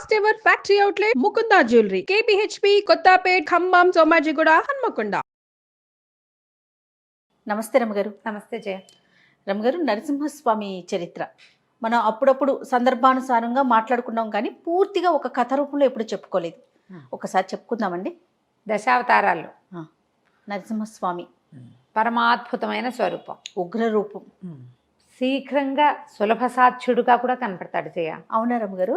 First ever factory outlet Mukunda jewellery KPHB Kothapet Khammam Somajiguda Hanmakonda. నమస్తే రమగారు. నమస్తే జయ. రమగారు, నరసింహస్వామి చరిత్ర మనం అప్పుడప్పుడు సందర్భానుసారంగా మాట్లాడుకున్నాం, కానీ పూర్తిగా ఒక కథ రూపంలో ఎప్పుడు చెప్పుకోలేదు. ఒకసారి చెప్పుకుందామండి. దశావతారాల్లో నరసింహస్వామి పరమాద్భుతమైన స్వరూపం, ఉగ్ర రూపం. శీఘ్రంగా సులభ సాధ్యుడుగా కూడా కనపడతాడు జయ. అవునా రమగారు?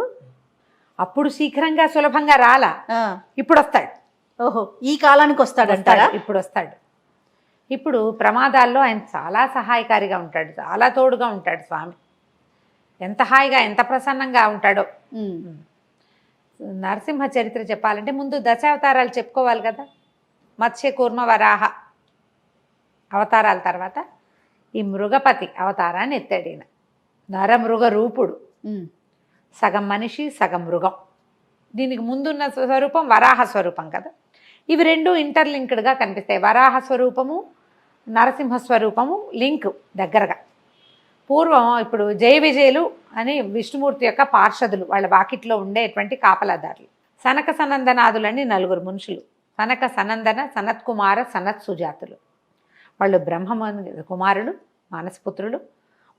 అప్పుడు శీఘ్రంగా సులభంగా రాలా, ఇప్పుడు వస్తాడు. ఓహో, ఈ కాలానికి వస్తాడంటారా? ఇప్పుడు వస్తాడు. ఇప్పుడు ప్రమాదాల్లో ఆయన చాలా సహాయకారిగా ఉంటాడు, చాలా తోడుగా ఉంటాడు స్వామి. ఎంత హాయిగా ఎంత ప్రసన్నంగా ఉంటాడో. నరసింహ చరిత్ర చెప్పాలంటే ముందు దశావతారాలు చెప్పుకోవాలి కదా. మత్స్య కూర్మ వరాహ అవతారాల తర్వాత ఈ మృగపతి అవతారాన్ని ఎత్తాడు ఈయన. నరమృగ రూపుడు, సగం మనిషి సగం మృగం. దీనికి ముందున్న స్వరూపం వరాహ స్వరూపం కదా. ఇవి రెండు ఇంటర్లింక్డ్గా కనిపిస్తాయి. వరాహ స్వరూపము నరసింహ స్వరూపము లింక్ దగ్గరగా. పూర్వం ఇప్పుడు జయ విజయులు అని విష్ణుమూర్తి యొక్క పార్షదులు, వాళ్ళ వాకిట్లో ఉండేటువంటి కాపలాదారులు. సనక సనందనాదులని నలుగురు మనుషులు. సనక సనందన సనత్కుమార సనత్ సుజాతులు. వాళ్ళు బ్రహ్మ కుమారులు, మానసపుత్రులు.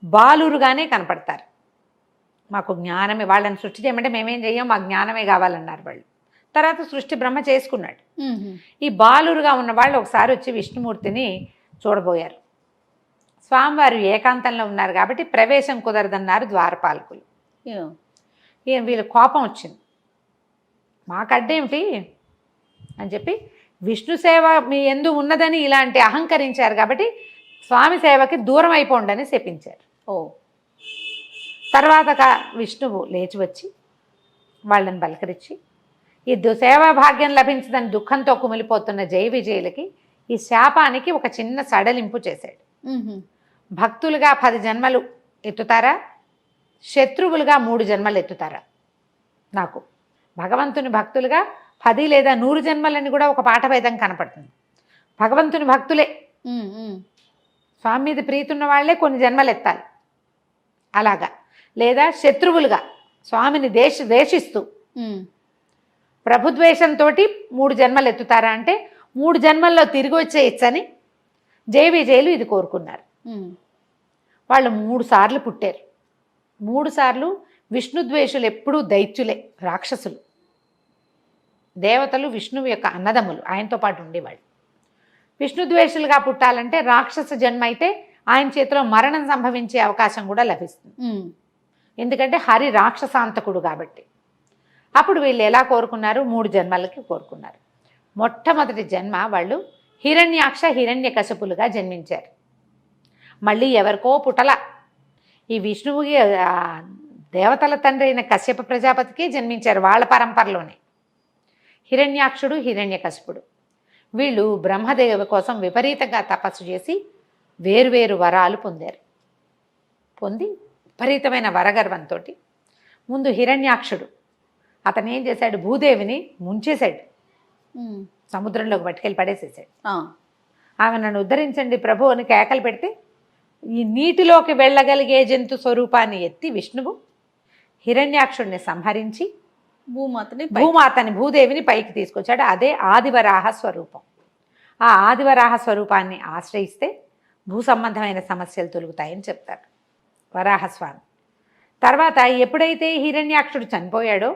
బాలురుగానే కనపడతారు. మాకు జ్ఞానమే, వాళ్ళని సృష్టి చేయమంటే మేమేం చెయ్యం, మాకు జ్ఞానమే కావాలన్నారు వాళ్ళు. తర్వాత సృష్టి బ్రహ్మ చేసుకున్నాడు. ఈ బాలురుగా ఉన్న వాళ్ళు ఒకసారి వచ్చి విష్ణుమూర్తిని చూడబోయారు. స్వామివారు ఏకాంతంలో ఉన్నారు కాబట్టి ప్రవేశం కుదరదన్నారు ద్వారపాలకులు. వీళ్ళ కోపం వచ్చింది, మాకడ్డేమిటి అని చెప్పి విష్ణు సేవ మీ ఎందు ఉన్నదని ఇలాంటి అహంకరించారు కాబట్టి స్వామి సేవకి దూరం అయిపోండి అని శపించారు. తర్వాత విష్ణువు లేచి వచ్చి వాళ్ళని బలకరించి ఈ సేవా భాగ్యం లభించదని దుఃఖంతో కుమిలిపోతున్న జయ విజయులకి ఈ శాపానికి ఒక చిన్న సడలింపు చేశాడు. భక్తులుగా 10 జన్మలు ఎత్తుతారా, శత్రువులుగా 3 జన్మలు ఎత్తుతారా? నాకు భగవంతుని భక్తులుగా 10 లేదా 100 జన్మలని కూడా ఒక పాఠభేదం కనపడుతుంది. భగవంతుని భక్తులే, స్వామి మీద ప్రీతి ఉన్న వాళ్ళే కొన్ని జన్మలు ఎత్తాలి అలాగా. లేదా శత్రువులుగా స్వామిని ద్వేషిస్తూ ప్రభుద్వేషంతో 3 జన్మలు ఎత్తుతారా అంటే 3 జన్మల్లో తిరిగి వచ్చేయచ్చని జయ విజయులు ఇది కోరుకున్నారు. వాళ్ళు 3 సార్లు పుట్టారు. 3 సార్లు విష్ణుద్వేషులు ఎప్పుడూ దైత్యులే, రాక్షసులు. దేవతలు విష్ణువు యొక్క అన్నదమ్ములు, ఆయనతో పాటు ఉండేవాళ్ళు. విష్ణుద్వేషులుగా పుట్టాలంటే రాక్షస జన్మ అయితే ఆయన చేతిలో మరణం సంభవించే అవకాశం కూడా లభిస్తుంది. ఎందుకంటే హరి రాక్షసాంతకుడు కాబట్టి. అప్పుడు వీళ్ళు ఎలా కోరుకున్నారు? 3 జన్మలకి కోరుకున్నారు. మొట్టమొదటి జన్మ వాళ్ళు హిరణ్యాక్ష హిరణ్యకశపులుగా జన్మించారు. మళ్ళీ ఎవరికో పుటల, ఈ విష్ణువుకి దేవతల తండ్రి అయిన కశ్యప ప్రజాపతికి జన్మించారు. వాళ్ళ పరంపరలోనే హిరణ్యాక్షుడు హిరణ్యకశపుడు. వీళ్ళు బ్రహ్మదేవ కోసం విపరీతంగా తపస్సు చేసి వేరువేరు వరాలు పొందారు. పొంది విపరీతమైన వరగర్వంతో ముందు హిరణ్యాక్షుడు అతను ఏం చేశాడు? భూదేవిని ముంచేశాడు, సముద్రంలోకి పట్టుకెళ్ళి పడేసేసాడు. ఆమె నన్ను ఉద్ధరించండి ప్రభు అని కేకలు పెడితే ఈ నీటిలోకి వెళ్ళగలిగే జంతు స్వరూపాన్ని ఎత్తి విష్ణువు హిరణ్యాక్షుడిని సంహరించి భూమాతని భూదేవిని పైకి తీసుకొచ్చాడు. అదే ఆదివరాహ స్వరూపం. ఆ ఆదివరాహ స్వరూపాన్ని ఆశ్రయిస్తే భూ సంబంధమైన సమస్యలు తొలుగుతాయని చెప్తారు వరాహస్వామి. తర్వాత ఎప్పుడైతే హిరణ్యాక్షుడు చనిపోయాడో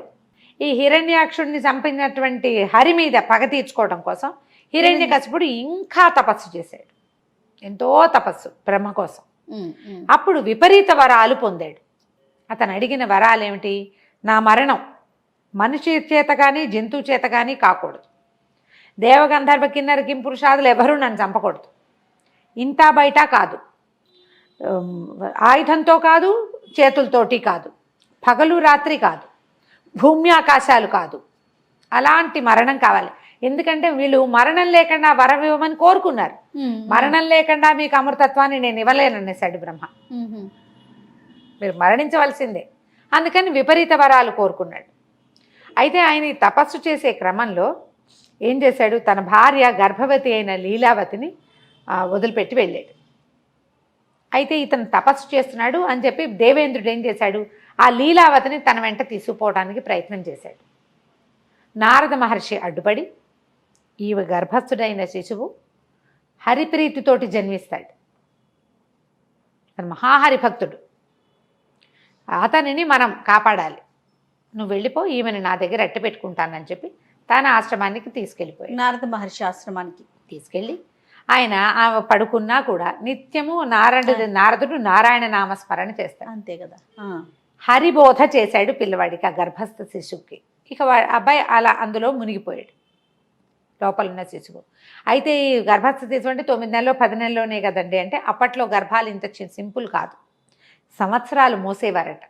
ఈ హిరణ్యాక్షుడిని చంపినటువంటి హరి మీద పగ తీర్చుకోవడం కోసం హిరణ్యకశిపుడు ఇంకా తపస్సు చేశాడు, ఎంతో తపస్సు బ్రహ్మ కోసం. అప్పుడు విపరీత వరాలు పొందాడు. అతను అడిగిన వరాలు ఏమిటి? నా మరణం మనిషి చేత కానీ జంతువు చేత కానీ కాకూడదు. దేవగంధర్వ కిన్నర కింపురుషాదులు ఎవరూ నన్ను చంపకూడదు. ఇంత బయట కాదు, ఆయుధంతో కాదు, చేతులతోటి కాదు, పగలు రాత్రి కాదు, భూమి ఆకాశాలు కాదు, అలాంటి మరణం కావాలి. ఎందుకంటే వీళ్ళు మరణం లేకుండా వరం ఇవ్వమని కోరుకున్నారు. మరణం లేకుండా మీకు అమృతత్వాన్ని నేను ఇవ్వలేననేసాడు బ్రహ్మ. మీరు మరణించవలసిందే. అందుకని విపరీత వరాలు కోరుకున్నాడు. అయితే ఆయన తపస్సు చేసే క్రమంలో ఏం చేశాడు? తన భార్య గర్భవతి అయిన లీలావతిని వదిలిపెట్టి వెళ్ళాడు. అయితే ఇతను తపస్సు చేస్తున్నాడు అని చెప్పి దేవేంద్రుడు ఏం చేశాడు? ఆ లీలావతిని తన వెంట తీసుకుపోవడానికి ప్రయత్నం చేశాడు. నారద మహర్షి అడ్డుపడి ఈ గర్భస్థుడైన శిశువు హరిప్రీతితోటి జన్మిస్తాడు. తను మహాహరిభక్తుడు, అతనిని మనం కాపాడాలి, నువ్వు వెళ్ళిపో, ఈమెను నా దగ్గర అట్టి పెట్టుకుంటానని చెప్పి తన ఆశ్రమానికి తీసుకెళ్ళిపోయాడు. నారద మహర్షి ఆశ్రమానికి తీసుకెళ్ళి ఆయన ఆమె పడుకున్నా కూడా నిత్యము నారదుడు నారాయణ నామస్మరణ చేస్తాడు. అంతే కదా. హరిబోధ చేశాడు పిల్లవాడికి, ఆ గర్భస్థ శిశువుకి. ఇక అబ్బాయి అలా అందులో మునిగిపోయాడు, లోపల ఉన్న శిశువు. అయితే ఈ గర్భస్థ శిశువు అంటే 9 నెలలో 10 నెలలోనే కదండి. అంటే అప్పట్లో గర్భాలు ఇంత సింపుల్ కాదు, సంవత్సరాలు మోసేవారట.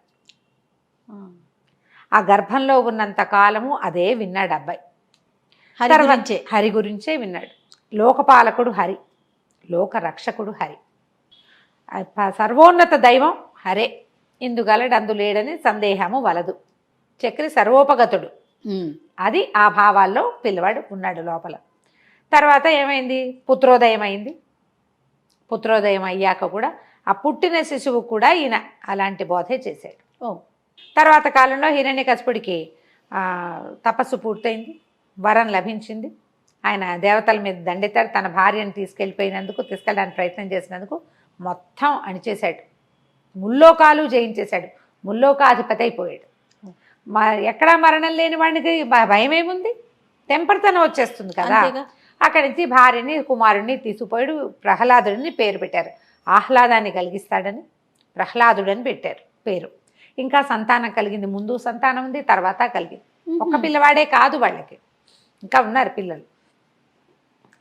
ఆ గర్భంలో ఉన్నంత కాలము అదే విన్నాడు అబ్బాయి. హరి గురించే విన్నాడు. లోకపాలకుడు హరి, లోక రక్షకుడు హరి, సర్వోన్నత దైవం హరే, ఇందుగలడు అందు లేడని సందేహము వలదు, చక్రి సర్వోపగతుడు. అది ఆ భావాల్లో పిల్లవాడు ఉన్నాడు లోపల. తర్వాత ఏమైంది, పుత్రోదయం అయింది. పుత్రోదయం అయ్యాక కూడా ఆ పుట్టిన శిశువు కూడా ఈయన అలాంటి బోధే చేశాడు. తర్వాత కాలంలో హిరణ్యకశిపుడికి తపస్సు పూర్తయింది, వరం లభించింది. ఆయన దేవతల మీద దండెత్తాడు. తన భార్యను తీసుకెళ్ళడానికి ప్రయత్నం చేసినందుకు మొత్తం అణిచేశాడు, ముల్లోకాలు జయించేశాడు, ముల్లోకాధిపతి అయిపోయాడు. ఎక్కడా మరణం లేని వాడికి భయం ఏముంది, తెంపరితనం వచ్చేస్తుంది కదా. అక్కడి నుంచి భార్యని కుమారుడిని తీసుకుపోయాడు. ప్రహ్లాదుడిని పేరు పెట్టారు, ఆహ్లాదాన్ని కలిగిస్తాడని ప్రహ్లాదుడని పెట్టారు పేరు. ఇంకా సంతానం కలిగింది, ముందు సంతానం ఉంది, తర్వాత కలిగింది. ఒక్క పిల్లవాడే కాదు, వాళ్ళకి ఇంకా ఉన్నారు పిల్లలు.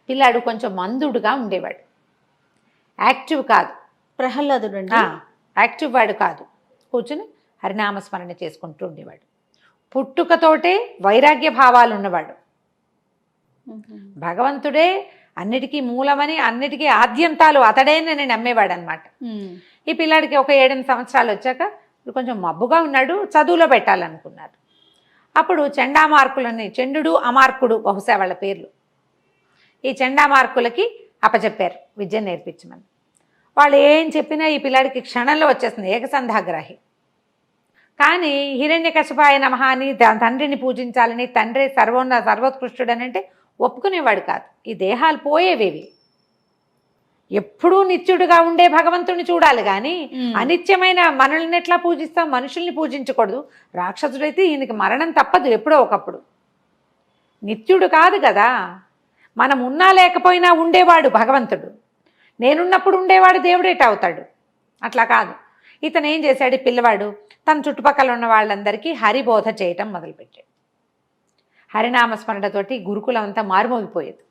పిల్లాడు కొంచెం మందుడుగా ఉండేవాడు, యాక్టివ్ కాదు. ప్రహ్లాదుడు యాక్టివ్ వాడు కాదు, కూర్చుని హరినామస్మరణ చేసుకుంటూ ఉండేవాడు. పుట్టుకతోటే వైరాగ్య భావాలు ఉన్నవాడు. భగవంతుడే అన్నిటికీ మూలమని, అన్నిటికీ ఆద్యంతాలు అతడేనని నమ్మేవాడు అనమాట. ఈ పిల్లాడికి ఒక 7-8 సంవత్సరాలు వచ్చాక కొంచెం మబ్బుగా ఉన్నాడు, చదువులో పెట్టాలనుకున్నారు. అప్పుడు చండామార్కులని, చండు అమార్కుడు బహుశా వాళ్ళ పేర్లు, ఈ చండామార్కులకి అప్పచెప్పారు విద్య నేర్పించమని. వాళ్ళు ఏం చెప్పినా ఈ పిల్లాడికి క్షణంలో వచ్చేస్తుంది, ఏకసంధాగ్రాహి. కానీ హిరణ్యకశిపాయ నమః అని తండ్రిని పూజించాలని, తండ్రి సర్వోత్కృష్టుడని అంటే ఒప్పుకునేవాడు కాదు. ఈ దేహాలు పోయేవేవి, ఎప్పుడూ నిత్యుడుగా ఉండే భగవంతుని చూడాలి కానీ అనిత్యమైన మనల్ని ఎట్లా పూజిస్తాం, మనుషుల్ని పూజించకూడదు. రాక్షసుడైతే ఈయనకి మరణం తప్పదు ఎప్పుడో ఒకప్పుడు, నిత్యుడు కాదు కదా. మనం ఉన్నా లేకపోయినా ఉండేవాడు భగవంతుడు, నేనున్నప్పుడు ఉండేవాడు దేవుడేట అవుతాడు. అట్లా కాదు. ఇతను ఏం చేశాడు, పిల్లవాడు తన చుట్టుపక్కల ఉన్న వాళ్ళందరికీ హరిబోధ చేయటం మొదలుపెట్టాడు. హరినామస్మరణతోటి గురుకులం అంతా మారుమోగిపోయేది.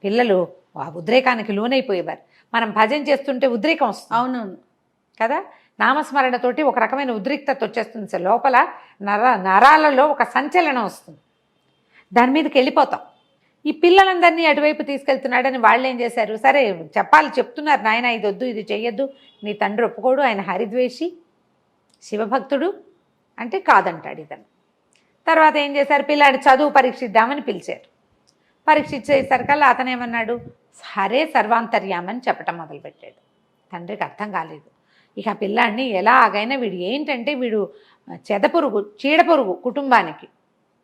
పిల్లలు ఆ ఉద్రేకానికి లోనైపోయేవారు. మనం భజన చేస్తుంటే ఉద్రేకం వస్తుంది, అవునవును కదా. నామస్మరణతోటి ఒక రకమైన ఉద్రిక్తత వచ్చేస్తుంది, సార్ లోపల నరాలలో ఒక సంచలనం వస్తుంది, దాని మీదకి వెళ్ళిపోతాం. ఈ పిల్లలందరినీ అటువైపు తీసుకెళ్తున్నాడని వాళ్ళు ఏం చేశారు, సరే చెప్తున్నారు, నాయన ఇది వద్దు, ఇది చెయ్యొద్దు, నీ తండ్రి ఒప్పుకోడు, ఆయన హరిద్వేషి శివభక్తుడు అంటే కాదంటాడు ఇతను. తర్వాత ఏం చేశారు, పిల్లాడి చదువు పరీక్షిద్దామని పిలిచారు. పరీక్షించేసరికల్లా అతను ఏమన్నాడు, హరే సర్వాంతర్యామని చెప్పటం మొదలుపెట్టాడు. తండ్రికి అర్థం కాలేదు. ఇక ఆ పిల్లాడిని ఎలాగైనా, వీడు ఏంటంటే వీడు చెదపురుగు, చీడపురుగు కుటుంబానికి,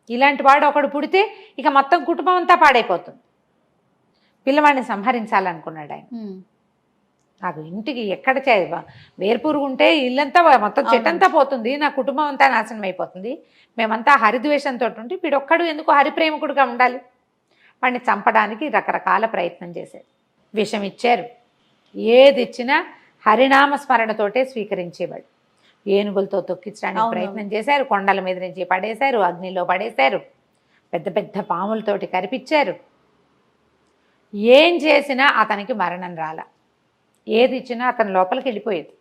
ఇలాంటి వాడు ఒకడు పుడితే ఇక మొత్తం కుటుంబం అంతా పాడైపోతుంది. పిల్లవాడిని సంహరించాలనుకున్నాడు ఆయన. నాకు ఇంటికి ఎక్కడ వేర్పురుగు ఉంటే ఇల్లంతా మొత్తం చెట్టంతా పోతుంది, నా కుటుంబం అంతా నాశనం అయిపోతుంది, మేమంతా హరిద్వేషంతో ఉంటే వీడొక్కడు ఎందుకు హరిప్రేమికుడుగా ఉండాలి. వాడిని చంపడానికి రకరకాల ప్రయత్నం చేశారు, విషం ఇచ్చారు, ఏది ఇచ్చినా హరినామస్మరణతోటే స్వీకరించేవాడు. ఏనుగులతో తొక్కించడానికి ప్రయత్నం చేశారు, కొండల మీద నుంచి పడేశారు, అగ్నిలో పడేశారు, పెద్ద పెద్ద పాములతోటి కరిపించారు. ఏం చేసినా అతనికి మరణం రాల, ఏది ఇచ్చినా అతని లోపలికి వెళ్ళిపోయేది.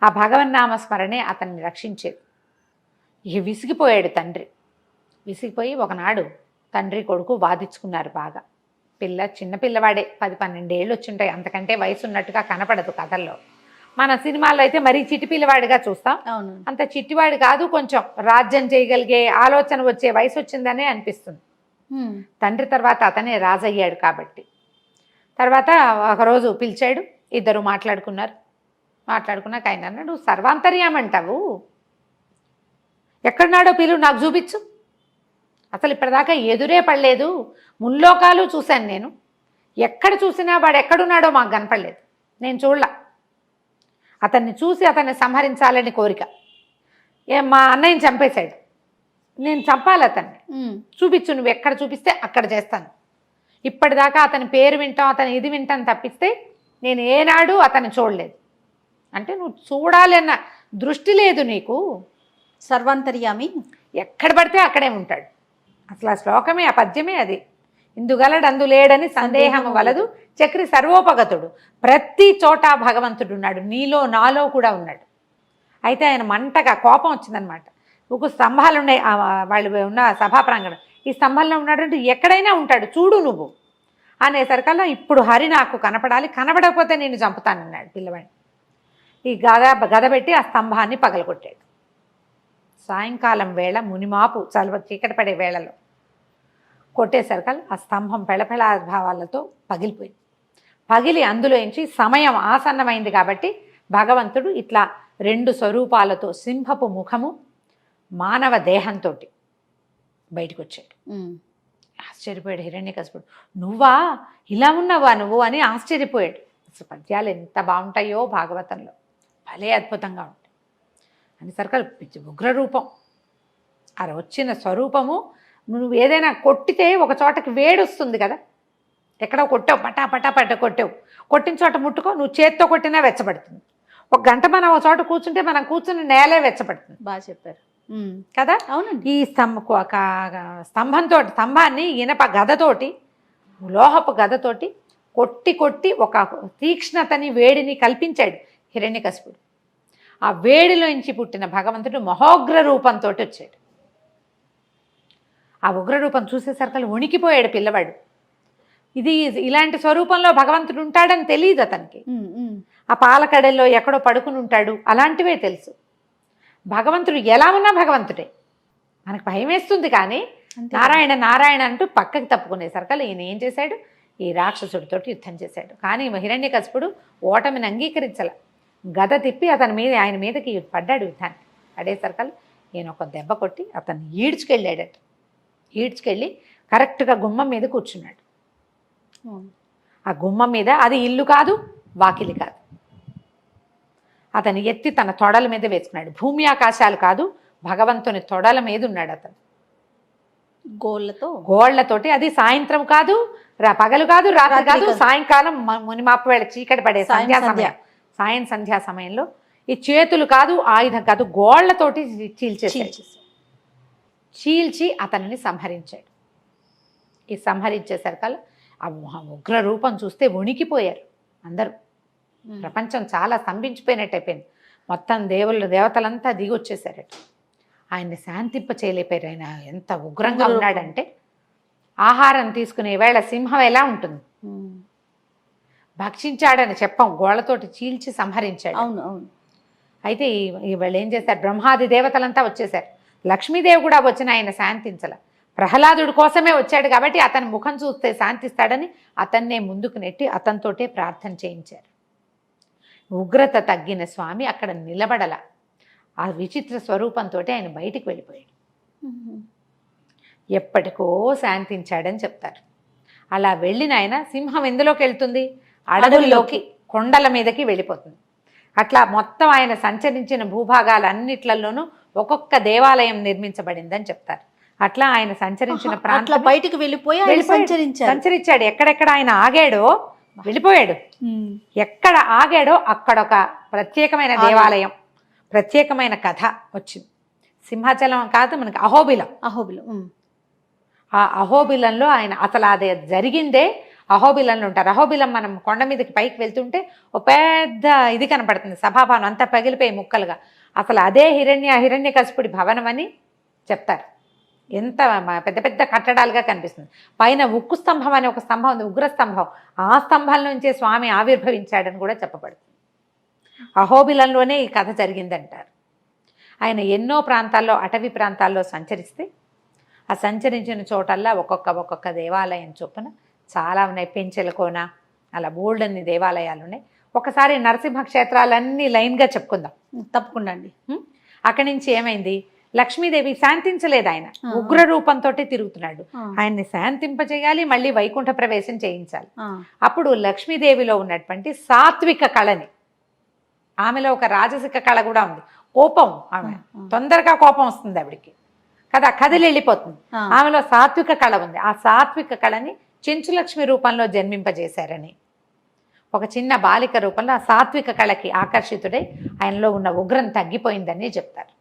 ఆ భగవన్నామస్మరణే అతన్ని రక్షించేది. ఇక విసిగిపోయాడు తండ్రి. విసిగిపోయి ఒకనాడు తండ్రి కొడుకు వాదించుకున్నారు బాగా. చిన్న పిల్లవాడే, 10-12 ఏళ్ళు వచ్చింటాయి, అంతకంటే వయసు ఉన్నట్టుగా కనపడదు కథల్లో. మన సినిమాల్లో అయితే మరీ చిట్టి పిల్లవాడిగా చూస్తాం, అంత చిట్టివాడు కాదు, కొంచెం రాజ్యం చేయగలిగే ఆలోచన వచ్చే వయసు వచ్చిందనే అనిపిస్తుంది. తండ్రి తర్వాత అతనే రాజయ్యాడు కాబట్టి. తర్వాత ఒకరోజు పిలిచాడు, ఇద్దరు మాట్లాడుకున్నారు. మాట్లాడుకున్నాక ఆయన అన్నాడు, సర్వాంతర్యామంటావు, ఎక్కడున్నాడో పిలువు, నాకు చూపించు. అసలు ఇప్పటిదాకా ఎదురే పడలేదు, ముల్లోకాలు చూశాను నేను, ఎక్కడ చూసినా వాడు ఎక్కడున్నాడో మాకు కనపడలేదు, నేను చూడలా. అతన్ని చూసి అతన్ని సంహరించాలని కోరిక. మా అన్నయ్యని చంపేశాడు, నేను చంపాలి అతన్ని, చూపించు, నువ్వు ఎక్కడ చూపిస్తే అక్కడ చేస్తాను. ఇప్పటిదాకా అతని పేరు వింటాం, అతని ఇది వింటాను తప్పిస్తే నేను ఏనాడు అతన్ని చూడలేదు. అంటే నువ్వు చూడాలి అన్న దృష్టి లేదు నీకు. సర్వాంతర్యామి ఎక్కడ పడితే అక్కడే ఉంటాడు. అసలు ఆ శ్లోకమే, ఆ పద్యమే అది. ఇందుగలడు అందులేడని సందేహము వలదు, చక్రి సర్వోపగతుడు. ప్రతి చోట భగవంతుడు ఉన్నాడు, నీలో నాలో కూడా ఉన్నాడు. అయితే ఆయన మంటగా కోపం వచ్చిందనమాట. ఒక స్తంభాలు ఉన్నాయి వాళ్ళు ఉన్న సభా ప్రాంగణం, ఈ స్తంభంలో ఉన్నాడంటే ఎక్కడైనా ఉంటాడు, చూడు నువ్వు అనేసరికల్లా ఇప్పుడు హరి నాకు కనపడాలి, కనపడకపోతే నేను చంపుతానన్నాడు పిల్లవాడిని. ఈ గద పెట్టి ఆ స్తంభాన్ని పగలగొట్టాడు. సాయంకాలం వేళ మునిమాపు చలవ చీకటి పడే వేళలో కొట్టేసరికల్ ఆ స్తంభం పెళపెళ భావాలతో పగిలిపోయింది. పగిలి అందులోంచి సమయం ఆసన్నమైంది కాబట్టి భగవంతుడు ఇట్లా 2 స్వరూపాలతో, సింహపు ముఖము, మానవ దేహంతో బయటకు వచ్చాడు. ఆశ్చర్యపోయాడు హిరణ్యకశిపుడు. నువ్వా, ఇలా ఉన్నావా నువ్వు అని ఆశ్చర్యపోయాడు. అసలు పద్యాలు ఎంత బాగుంటాయో భాగవతంలో, భలే అద్భుతంగా ఉంటాయి అని సరికల్ ఉగ్రరూపం. అది వచ్చిన స్వరూపము, నువ్వు ఏదైనా కొట్టితే ఒక చోటకి వేడి వస్తుంది కదా, ఎక్కడో కొట్టావు, పటా పటా పట్ట కొట్టావు, కొట్టిన చోట ముట్టుకో, నువ్వు చేత్తో కొట్టినా వెచ్చబడుతుంది. ఒక గంట మనం ఒక చోట కూర్చుంటే మనం కూర్చుని నేలే వెచ్చబడుతుంది. బాగా చెప్పారు కదా. అవునండి. ఈ స్తంభాన్ని ఇనప గదతోటి, లోహపు గదతోటి కొట్టి కొట్టి ఒక తీక్ష్ణతని, వేడిని కల్పించాడు హిరణ్యకశిపుడు. ఆ వేడిలోంచి పుట్టిన భగవంతుడు మహోగ్ర రూపంతో వచ్చాడు. ఆ ఉగ్రరూపం చూసేసరికి వణికిపోయాడు పిల్లవాడు. ఇది ఇలాంటి స్వరూపంలో భగవంతుడు ఉంటాడని తెలియదు అతనికి. ఆ పాలకడల్లో ఎక్కడో పడుకుని ఉంటాడు, అలాంటివే తెలుసు. భగవంతుడు ఎలా ఉన్నా భగవంతుడే. మనకు భయం వేస్తుంది కానీ నారాయణ నారాయణ అంటూ పక్కకి తప్పుకునేసరికి ఈయన ఏం చేశాడు, ఈ రాక్షసుడితోటి యుద్ధం చేశాడు. కానీ హిరణ్యకశిపుడు ఓటమిని అంగీకరించాల. గద తిప్పి ఆయన మీదకి పడ్డాడు యుద్ధాన్ని. పడేసరికి ఈయన ఒక దెబ్బ కొట్టి అతన్ని ఈడ్చుకెళ్ళాడట. ఈడ్చుకెళ్ళి కరెక్ట్గా గుమ్మం మీద కూర్చున్నాడు. ఆ గుమ్మం మీద, అది ఇల్లు కాదు, వాకిలి కాదు, అతను ఎత్తి తన తొడల మీద వేసుకున్నాడు. భూమి ఆకాశాలు కాదు, భగవంతుని తొడల మీద ఉన్నాడు అతను, గోళ్లతోటి. అది సాయంత్రం కాదు, పగలు కాదు, రాత్రి కాదు, సాయంకాలం మునిమాపు వేళ చీకటి పడే సంధ్యా సమయంలో ఈ చేతులు కాదు, ఆయుధం కాదు, గోళ్లతోటి చీల్చి అతనిని సంహరించాడు. ఈ సంహరించేసరికల్లా ఆ ఉగ్ర రూపం చూస్తే వణికిపోయారు అందరూ. ప్రపంచం చాలా స్తంభించిపోయినట్టు అయిపోయింది. మొత్తం దేవతలంతా దిగి వచ్చేసారట. ఆయన్ని శాంతింప చేయలేపారు. ఆయన ఎంత ఉగ్రంగా ఉన్నాడంటే, ఆహారం తీసుకునే వేళ సింహం ఎలా ఉంటుంది, భక్షించాడని చెప్పం, గోళ్లతోటి చీల్చి సంహరించాడు. అవును అవును. అయితే వాళ్ళు ఏం చేశారు, బ్రహ్మాది దేవతలంతా వచ్చేసారు. లక్ష్మీదేవి కూడా వచ్చిన ఆయన శాంతించాల. ప్రహ్లాదుడి కోసమే వచ్చాడు కాబట్టి అతని ముఖం చూస్తే శాంతిస్తాడని అతన్నే ముందుకు నెట్టి అతనితోటే ప్రార్థన చేయించారు. ఉగ్రత తగ్గిన స్వామి అక్కడ నిలబడల. ఆ విచిత్ర స్వరూపంతో ఆయన బయటికి వెళ్ళిపోయాడు. ఎప్పటికో శాంతించాడని చెప్తారు. అలా వెళ్ళిన ఆయన సింహం ఎందులోకి వెళ్తుంది, అడవుల్లోకి, కొండల మీదకి వెళ్ళిపోతుంది. అట్లా మొత్తం ఆయన సంచరించిన భూభాగాలన్నిట్లలోనూ ఒక్కొక్క దేవాలయం నిర్మించబడిందని చెప్తారు. అట్లా ఆయన సంచరించిన ప్రాంతం బయటికి వెళ్ళిపోయి సంచరించాడు. ఎక్కడెక్కడ ఆయన ఆగాడో వెళ్ళిపోయాడు. ఎక్కడ ఆగాడో అక్కడ ఒక ప్రత్యేకమైన దేవాలయం, ప్రత్యేకమైన కథ వచ్చింది. సింహాచలం కాదు, మనకి అహోబిలం. ఆ అహోబిలంలో ఆయన అసలు అది జరిగిందే అహోబిలంలో ఉంటారు. అహోబిలం మనం కొండ మీదకి పైకి వెళ్తుంటే ఒక పెద్ద ఇది కనపడుతుంది, సభాభవనం అంతా పగిలిపోయి ముక్కలుగా. అసలు అదే హిరణ్యకశిపుడి భవనం అని చెప్తారు. ఎంత పెద్ద పెద్ద కట్టడాలుగా కనిపిస్తుంది. పైన ఉక్కు స్తంభం అనే ఒక స్తంభం ఉంది, ఉగ్రస్తంభం. ఆ స్తంభం నుంచే స్వామి ఆవిర్భవించాడని కూడా చెప్పబడుతుంది. అహోబిలంలోనే ఈ కథ జరిగిందంటారు. ఆయన ఎన్నో ప్రాంతాల్లో, అటవీ ప్రాంతాల్లో సంచరిస్తే ఆ సంచరించిన చోటల్లా ఒక్కొక్క దేవాలయం చొప్పున చాలా ఉన్నాయి. పెంచెలకోన అలా బోల్డన్ని దేవాలయాలు ఉన్నాయి. ఒకసారి నరసింహ క్షేత్రాలన్నీ లైన్గా చెప్పుకుందాం. తప్పకుండా అండి. అక్కడి నుంచి ఏమైంది, లక్ష్మీదేవి శాంతించలేదు, ఆయన ఉగ్ర రూపంతో తిరుగుతున్నాడు. ఆయన్ని శాంతింపజేయాలి, మళ్ళీ వైకుంఠ ప్రవేశం చేయించాలి. అప్పుడు లక్ష్మీదేవిలో ఉన్నటువంటి సాత్విక కళని, ఆమెలో ఒక రాజసిక కళ కూడా ఉంది, కోపం, ఆమె తొందరగా కోపం వస్తుంది ఆవిడికి కదా, కదిలి వెళ్ళిపోతుంది. ఆమెలో సాత్విక కళ ఉంది. ఆ సాత్విక కళని చెంచులక్ష్మి రూపంలో జన్మింపజేశారని, ఒక చిన్న బాలిక రూపంలో ఆ సాత్విక కళకి ఆకర్షితుడై ఆయనలో ఉన్న ఉగ్రం తగ్గిపోయిందని చెప్తారు.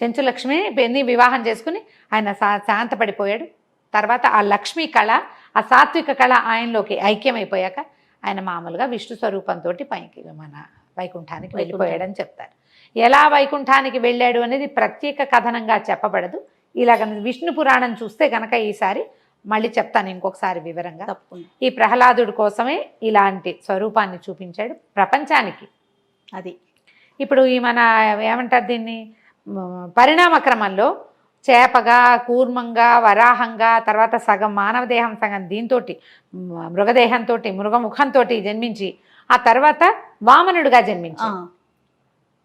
చెంచులక్ష్మిని వివాహం చేసుకుని ఆయన శాంతపడిపోయాడు. తర్వాత ఆ లక్ష్మీ కళ, ఆ సాత్విక కళ ఆయనలోకి ఐక్యమైపోయాక ఆయన మామూలుగా విష్ణు స్వరూపంతో పైకి మన వైకుంఠానికి వెళ్ళిపోయాడని చెప్తారు. ఎలా వైకుంఠానికి వెళ్ళాడు అనేది ప్రత్యేక కథనంగా చెప్పబడదు. ఇలాగ విష్ణు పురాణం చూస్తే కనుక ఈసారి మళ్ళీ చెప్తాను ఇంకొకసారి వివరంగా. ఈ ప్రహ్లాదుడి కోసమే ఇలాంటి స్వరూపాన్ని చూపించాడు ప్రపంచానికి. అది ఇప్పుడు ఈ మన ఏమంటారు దీన్ని, పరిణామ క్రమంలో చేపగా, కూర్మంగా, వరాహంగా, తర్వాత సగం మానవ దేహం, సగం దీంతో మృగదేహంతో, మృగముఖంతో జన్మించి ఆ తర్వాత వామనుడిగా జన్మించి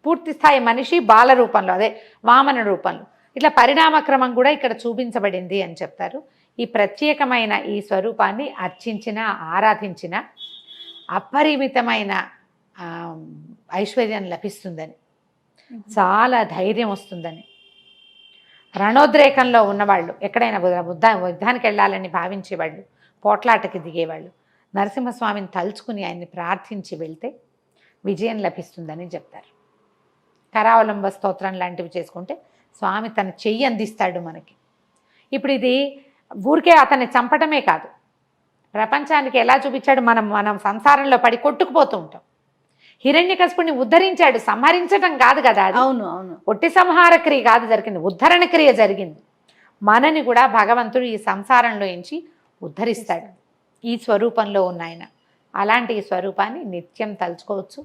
పూర్తి స్థాయి మనిషి బాల రూపంలో, అదే వామన రూపంలో, ఇట్లా పరిణామ క్రమం కూడా ఇక్కడ చూపించబడింది అని చెప్తారు. ఈ ప్రత్యేకమైన ఈ స్వరూపాన్ని అర్చించిన, ఆరాధించిన అపరిమితమైన ఐశ్వర్యం లభిస్తుందని, చాలా ధైర్యం వస్తుందని, రణోద్రేకంలో ఉన్నవాళ్ళు, ఎక్కడైనా యుద్ధానికి వెళ్ళాలని భావించేవాళ్ళు, పోట్లాటకి దిగేవాళ్ళు నరసింహస్వామిని తలుచుకుని ఆయన్ని ప్రార్థించి వెళ్తే విజయం లభిస్తుందని చెప్తారు. కరావలంబ స్తోత్రం లాంటివి చేసుకుంటే స్వామి తన చెయ్యి అందిస్తాడు మనకి. ఇప్పుడు ఇది ఊరికే అతన్ని చంపటమే కాదు, ప్రపంచానికి ఎలా చూపించాడు, మనం సంసారంలో పడి కొట్టుకుపోతూ ఉంటాం. హిరణ్యకశిపుడిని ఉద్ధరించాడు, సంహరించడం కాదు కదా అది. అవును అవును, ఒట్టి సంహార క్రియ కాదు జరిగింది, ఉద్ధరణ క్రియ జరిగింది. మనని కూడా భగవంతుడు ఈ సంసారంలో నుంచి ఉద్ధరిస్తాడు ఈ స్వరూపంలో ఉన్న ఆయన. అలాంటి ఈ స్వరూపాన్ని నిత్యం తలుచుకోవచ్చు.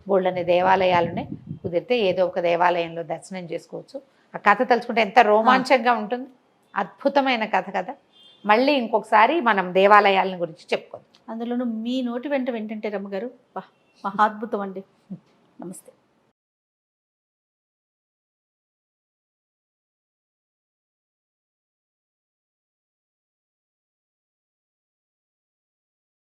బోళ్ళని దేవాలయాలునే, కుదిరితే ఏదో ఒక దేవాలయంలో దర్శనం చేసుకోవచ్చు. ఆ కథ తలుచుకుంటే ఎంత రోమాంచంగా ఉంటుంది, అద్భుతమైన కథ కదా. మళ్ళీ ఇంకొకసారి మనం దేవాలయాలను గురించి చెప్పుకోవచ్చు. అందులోనూ మీ నోటి వెంట వింటుంటే రమ్మగారు మహాద్భుతం అండి. నమస్తే.